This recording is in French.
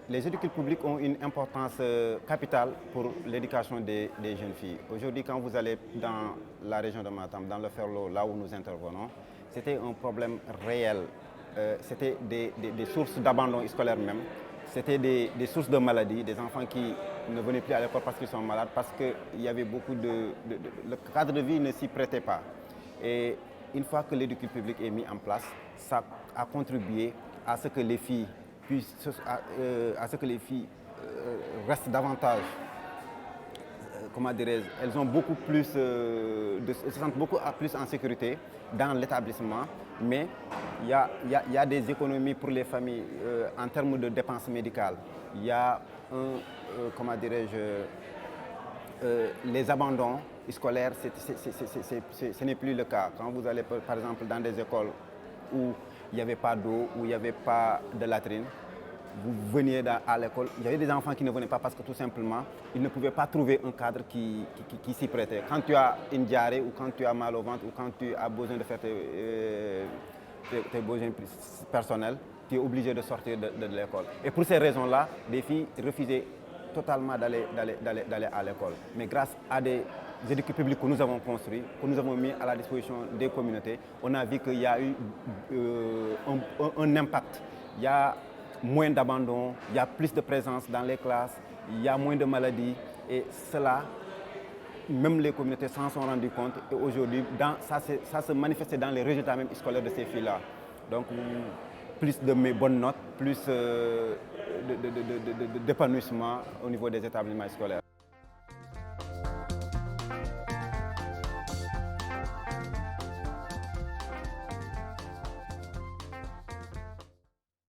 Les éduques publiques ont une importance capitale pour l'éducation des jeunes filles. Aujourd'hui, quand vous allez dans la région de Matam, dans le Ferlo, là où nous intervenons, c'était un problème réel. C'était des sources d'abandon scolaire même. C'était des sources de maladies, des enfants qui ne venaient plus à l'école parce qu'ils sont malades, parce qu'il y avait beaucoup le cadre de vie ne s'y prêtait pas. Et une fois que l'éducation publique est mis en place, ça a contribué à ce que les filles restent davantage, comment dirais-je, elles ont beaucoup plus, elles se sentent beaucoup plus en sécurité dans l'établissement, mais il y a des économies pour les familles en termes de dépenses médicales. Il y a comment dirais-je, les abandons scolaires, ce n'est plus le cas. Quand vous allez par exemple dans des écoles où il n'y avait pas d'eau, où il n'y avait pas de latrine, vous veniez à l'école, il y avait des enfants qui ne venaient pas parce que tout simplement, ils ne pouvaient pas trouver un cadre qui s'y prêtait. Quand tu as une diarrhée ou quand tu as mal au ventre ou quand tu as besoin de faire tes besoins personnels, tu es obligé de sortir de l'école. Et pour ces raisons-là, les filles refusaient totalement d'aller à l'école. Mais grâce à des éduques publiques que nous avons construits, que nous avons mis à la disposition des communautés, on a vu qu'il y a eu un impact. Il y a moins d'abandon, il y a plus de présence dans les classes, il y a moins de maladies. Et cela, même les communautés s'en sont rendues compte. Et aujourd'hui, ça se manifestait dans les résultats même scolaires de ces filles-là. Donc, plus de bonnes notes, plus d'épanouissement au niveau des établissements scolaires.